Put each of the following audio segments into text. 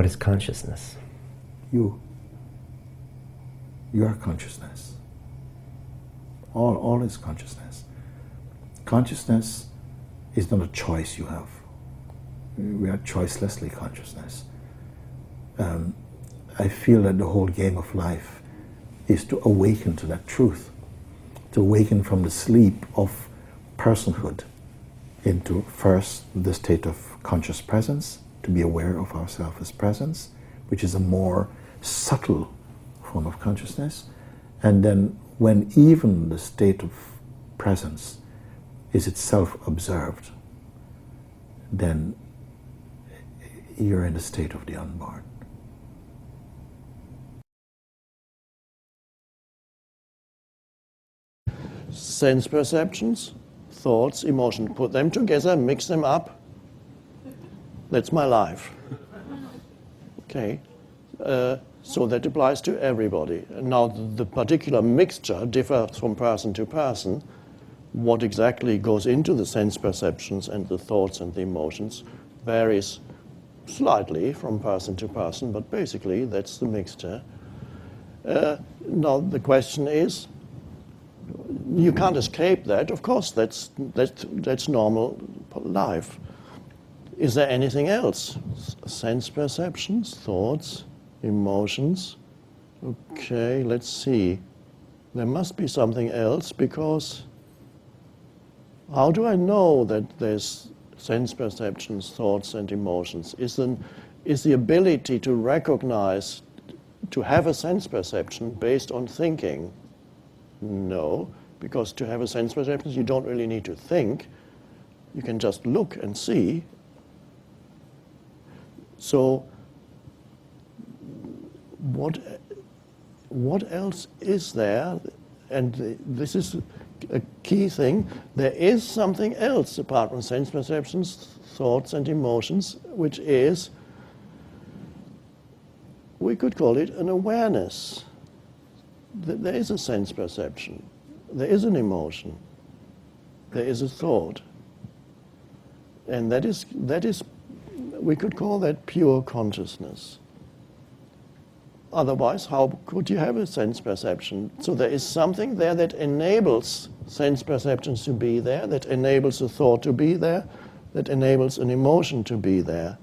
What is consciousness? You are consciousness. All is consciousness. Consciousness is not a choice you have. We are choicelessly consciousness. I feel that the whole game of life is to awaken to that truth, to awaken from the sleep of personhood into first the state of conscious presence, to be aware of ourselves as presence, which is a more subtle form of consciousness. And then when even the state of presence is itself observed, then you're in the state of the unborn. Sense perceptions, thoughts, emotions, put them together, mix them up. That's my life. Okay. So that applies to everybody. Now, the particular mixture differs from person to person. What exactly goes into the sense perceptions and the thoughts and the emotions varies slightly from person to person, but basically that's the mixture. Now, the question is, you can't escape that. Of course, that's normal life. Is there anything else? Sense perceptions, thoughts, emotions. Okay, let's see. There must be something else, because how do I know that there's sense perceptions, thoughts and emotions? Is the ability to recognize, to have a sense perception based on thinking? No, because to have a sense perception, you don't really need to think. You can just look and see. So what else is there? And this is a key thing. There is something else apart from sense perceptions, thoughts and emotions, which is, we could call it an awareness. There is a sense perception, there is an emotion, there is a thought. And that is, we could call that pure consciousness. Otherwise, how could you have a sense perception? So there is something there that enables sense perceptions to be there, that enables a thought to be there, that enables an emotion to be there.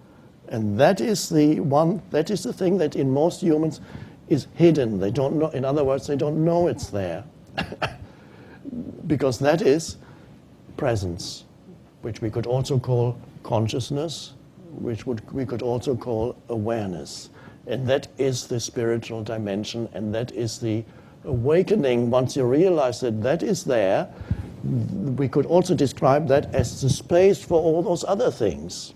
And that is the thing that in most humans is hidden. They don't know, in other words, they don't know it's there. Because that is presence, which we could also call consciousness, which we could also call awareness. And that is the spiritual dimension, and that is the awakening. Once you realize that that is there, we could also describe that as the space for all those other things.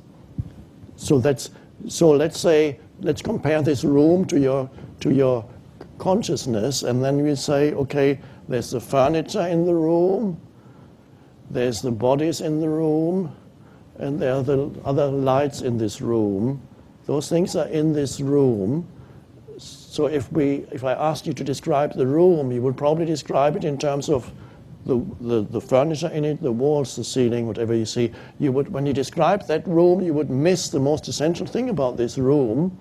So let's say, let's compare this room to your consciousness, and then we say, okay, there's the furniture in the room, there's the bodies in the room, and there are the other lights in this room. Those things are in this room. So if I asked you to describe the room, you would probably describe it in terms of the furniture in it, the walls, the ceiling, whatever you see. When you describe that room, you would miss the most essential thing about this room,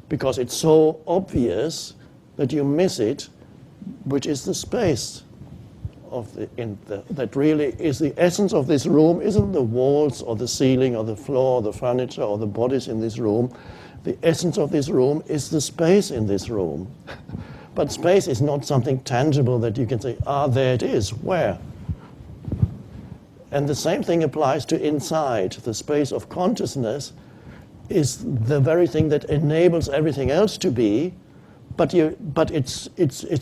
because it's so obvious that you miss it, which is the space that really is the essence of this room. Isn't the walls or the ceiling or the floor or the furniture or the bodies in this room. The essence of this room is the space in this room. But space is not something tangible that you can say, there it is. Where? And the same thing applies to inside. The space of consciousness is the very thing that enables everything else to be. But it's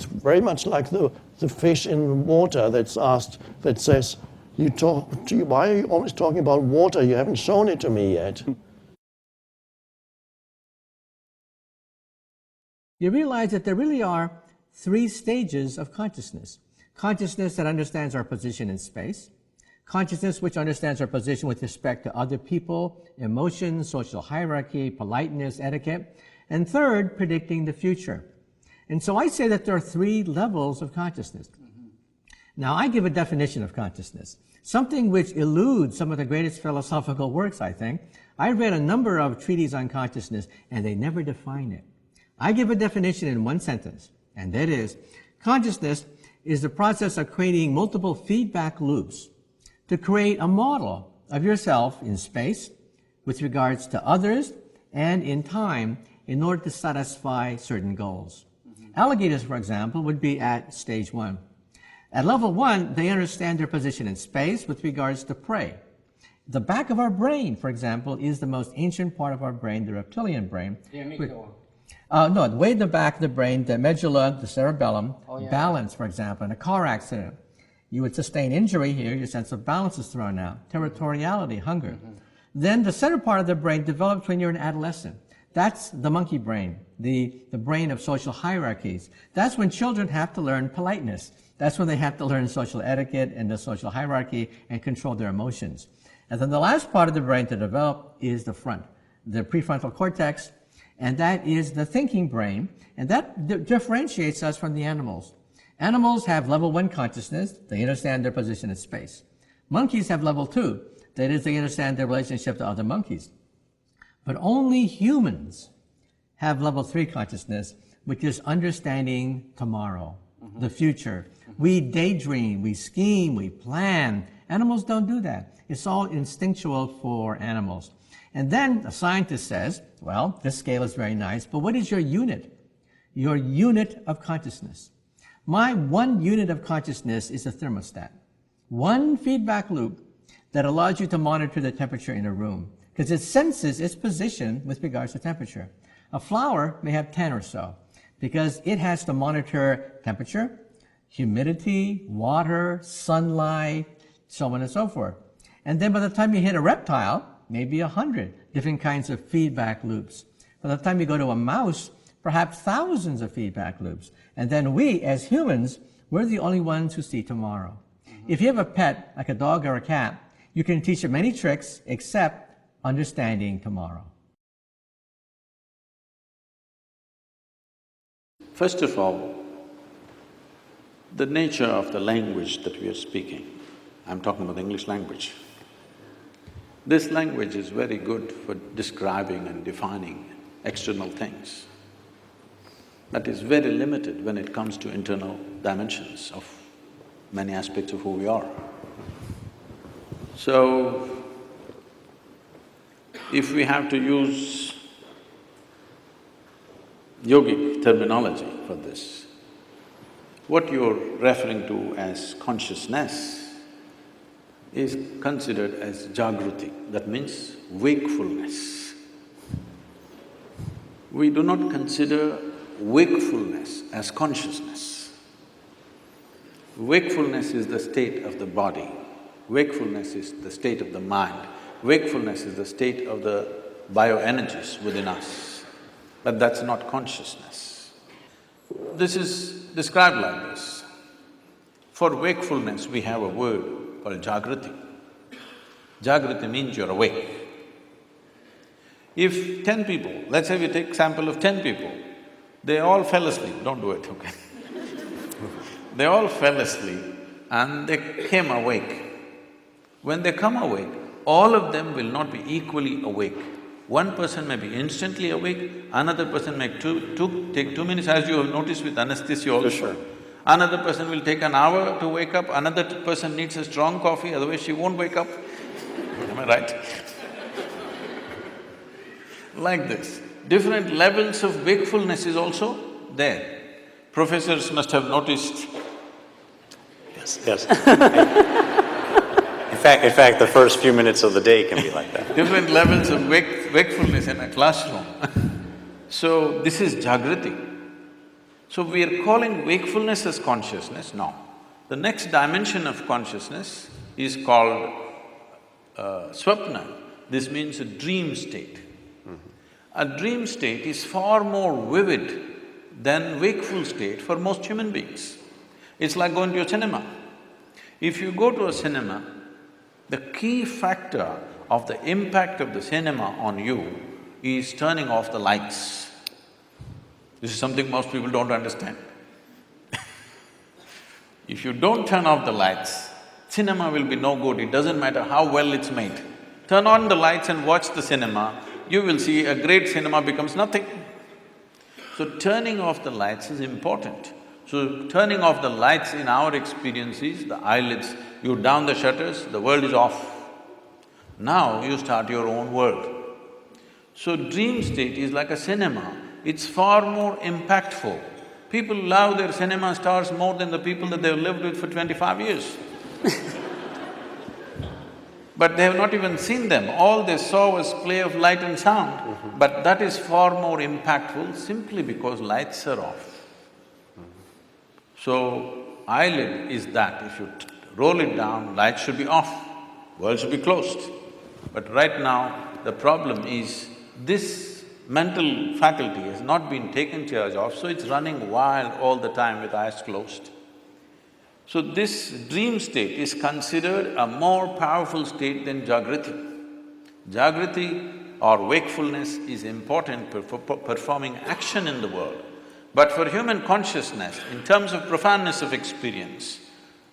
very much like the fish in water that's asked, that says, why are you always talking about water? You haven't shown it to me yet. You realize that there really are three stages of consciousness. Consciousness that understands our position in space. Consciousness which understands our position with respect to other people, emotions, social hierarchy, politeness, etiquette. And third, predicting the future. And so I say that there are three levels of consciousness. Now, I give a definition of consciousness, something which eludes some of the greatest philosophical works, I think. I read a number of treatises on consciousness, and they never define it. I give a definition in one sentence, and that is, consciousness is the process of creating multiple feedback loops to create a model of yourself in space, with regards to others, and in time, in order to satisfy certain goals. Alligators, for example, would be at stage 1. At level 1, they understand their position in space with regards to prey. The back of our brain, for example, is the most ancient part of our brain, the reptilian brain. No, way in the back of the brain, the medulla, the cerebellum, balance, for example, in a car accident. You would sustain injury here, your sense of balance is thrown out. Territoriality, hunger. Then the center part of the brain develops when you're an adolescent. That's the monkey brain, the brain of social hierarchies. That's when children have to learn politeness. That's when they have to learn social etiquette and the social hierarchy and control their emotions. And then the last part of the brain to develop is the front, the prefrontal cortex, and that is the thinking brain, and that differentiates us from the animals. Animals have level 1 consciousness, they understand their position in space. Monkeys have level 2, that is, they understand their relationship to other monkeys. But only humans have level 3 consciousness, which is understanding tomorrow, the future. We daydream, we scheme, we plan. Animals don't do that. It's all instinctual for animals. And then a scientist says, well, this scale is very nice, but what is your unit? Your unit of consciousness. My 1 unit of consciousness is a thermostat. 1 feedback loop that allows you to monitor the temperature in a room, because it senses its position with regards to temperature. A flower may have 10 or so, because it has to monitor temperature, humidity, water, sunlight, so on and so forth. And then by the time you hit a reptile, maybe 100 different kinds of feedback loops. By the time you go to a mouse, perhaps thousands of feedback loops. And then we, as humans, we're the only ones who see tomorrow. If you have a pet, like a dog or a cat, you can teach it many tricks except understanding tomorrow. First of all, the nature of the language that we are speaking, I'm talking about the English language. This language is very good for describing and defining external things, but is very limited when it comes to internal dimensions of many aspects of who we are. So, if we have to use yogic terminology for this, what you're referring to as consciousness is considered as jagruti, that means wakefulness. We do not consider wakefulness as consciousness. Wakefulness is the state of the body, wakefulness is the state of the mind, wakefulness is the state of the bioenergies within us, but that's not consciousness. This is described like this. For wakefulness, we have a word called jagrati. Jagrati means you're awake. If 10 people, let's say we take sample of 10 people, they all fell asleep, don't do it, okay? They all fell asleep and they came awake. When they come awake, all of them will not be equally awake. One person may be instantly awake, another person may take 2 minutes, as you have noticed with anesthesia also. Sure. Another person will take an hour to wake up, another person needs a strong coffee, otherwise she won't wake up. Am I right? Like this. Different levels of wakefulness is also there. Professors must have noticed. Yes. In fact, the first few minutes of the day can be like that. Different levels of wakefulness in a classroom. So, this is jagrati. So, we are calling wakefulness as consciousness? No. The next dimension of consciousness is called swapna. This means a dream state. A dream state is far more vivid than wakeful state for most human beings. It's like going to a cinema. If you go to a cinema, the key factor of the impact of the cinema on you is turning off the lights. This is something most people don't understand. If you don't turn off the lights, cinema will be no good, it doesn't matter how well it's made. Turn on the lights and watch the cinema, you will see a great cinema becomes nothing. So turning off the lights is important. So turning off the lights in our experience is the eyelids, you down the shutters, the world is off. Now you start your own world. So dream state is like a cinema, it's far more impactful. People love their cinema stars more than the people that they've lived with for 25 years. But they have not even seen them, all they saw was play of light and sound. But that is far more impactful simply because lights are off. So, eyelid is that, if you roll it down, light should be off, world should be closed. But right now, the problem is this mental faculty has not been taken charge of, so it's running wild all the time with eyes closed. So this dream state is considered a more powerful state than Jagriti. Jagriti or wakefulness is important for performing action in the world. But for human consciousness, in terms of profoundness of experience,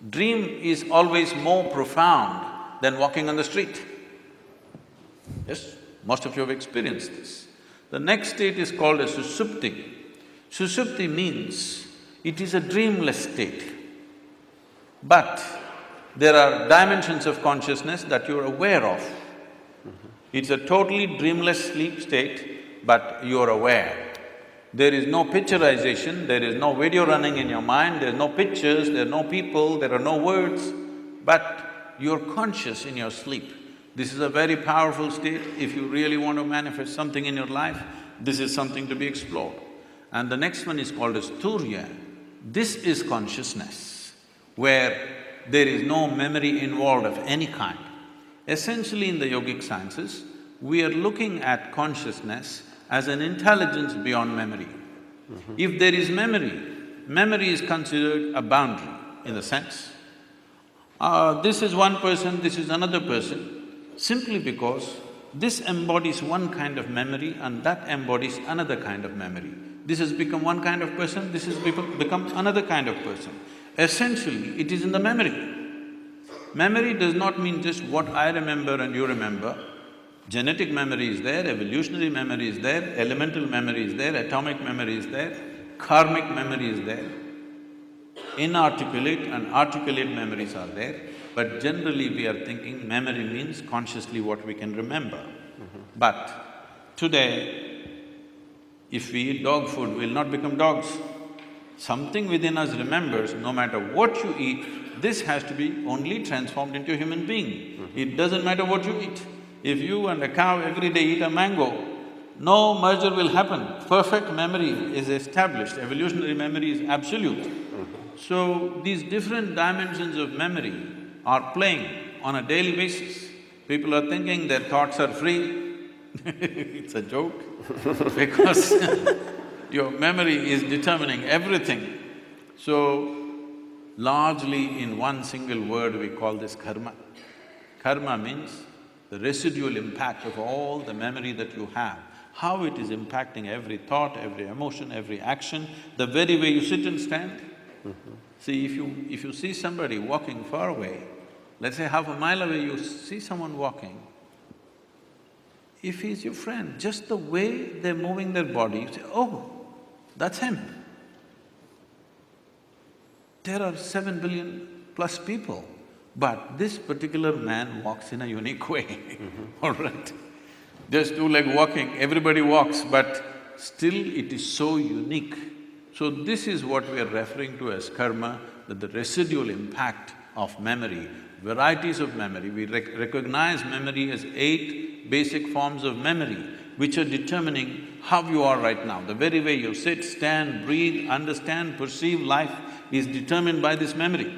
dream is always more profound than walking on the street. Yes, most of you have experienced this. The next state is called as Susupti. Susupti means it is a dreamless state. But there are dimensions of consciousness that you're aware of. It's a totally dreamless sleep state, but you're aware. There is no picturization, there is no video running in your mind, there are no pictures, there are no people, there are no words, but you're conscious in your sleep. This is a very powerful state. If you really want to manifest something in your life, this is something to be explored. And the next one is called as Trebuie. This is consciousness, where there is no memory involved of any kind. Essentially in the yogic sciences, we are looking at consciousness as an intelligence beyond memory. If there is memory, memory is considered a boundary in the sense, this is one person, this is another person, simply because this embodies one kind of memory and that embodies another kind of memory. This has become one kind of person, this has become another kind of person. Essentially, it is in the memory. Memory does not mean just what I remember and you remember. Genetic memory is there, evolutionary memory is there, elemental memory is there, atomic memory is there, karmic memory is there. Inarticulate and articulate memories are there, but generally we are thinking memory means consciously what we can remember. But today, if we eat dog food, we'll not become dogs. Something within us remembers, no matter what you eat, this has to be only transformed into a human being. It doesn't matter what you eat. If you and a cow every day eat a mango, no merger will happen. Perfect memory is established, evolutionary memory is absolute. So, these different dimensions of memory are playing on a daily basis. People are thinking their thoughts are free. It's a joke because your memory is determining everything. So, largely in one single word we call this karma. Karma means the residual impact of all the memory that you have, how it is impacting every thought, every emotion, every action, the very way you sit and stand. See, if you see somebody walking far away, let's say half a mile away you see someone walking, if he's your friend, just the way they're moving their body, you say, oh, that's him. There are 7 billion plus people, but this particular man walks in a unique way, all right? Just two-leg walking, everybody walks, but still it is so unique. So this is what we are referring to as karma, that the residual impact of memory, varieties of memory. We recognize memory as 8 basic forms of memory, which are determining how you are right now. The very way you sit, stand, breathe, understand, perceive life is determined by this memory.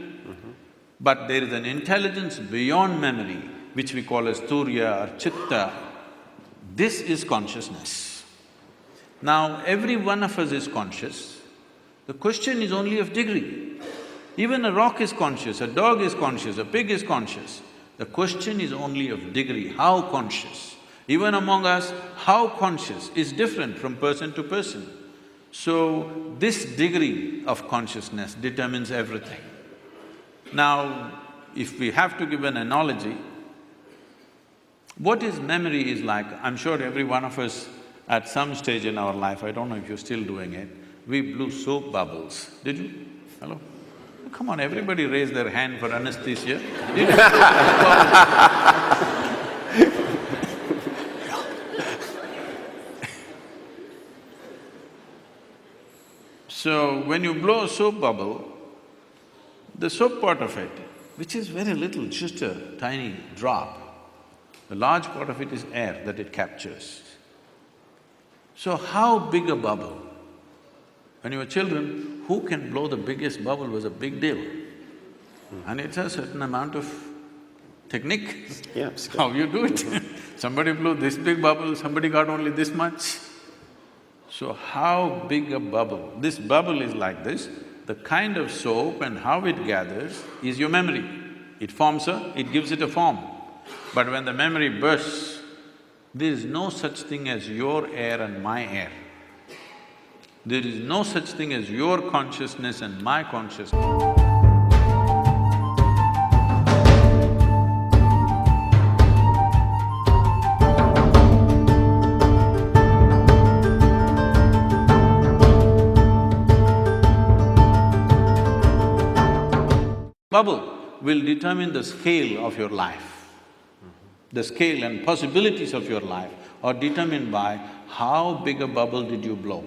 But there is an intelligence beyond memory, which we call as Turya or Chitta. This is consciousness. Now, every one of us is conscious. The question is only of degree. Even a rock is conscious, a dog is conscious, a pig is conscious. The question is only of degree, how conscious. Even among us, how conscious is different from person to person. So, this degree of consciousness determines everything. Now, if we have to give an analogy, what is memory is like, I'm sure every one of us at some stage in our life, I don't know if you're still doing it, we blew soap bubbles. Did you? Hello? Come on, everybody raise their hand for anesthesia. Did you? So, when you blow a soap bubble, the soap part of it, which is very little, just a tiny drop, the large part of it is air that it captures. So how big a bubble? When you were children, who can blow the biggest bubble was a big deal. And it's a certain amount of technique, Yeah, how you do it. Somebody blew this big bubble, somebody got only this much. So how big a bubble? This bubble is like this, the kind of soap and how it gathers is your memory. It forms it gives it a form. But when the memory bursts, there is no such thing as your air and my air. There is no such thing as your consciousness and my consciousness. Bubble will determine the scale of your life. The scale and possibilities of your life are determined by how big a bubble did you blow.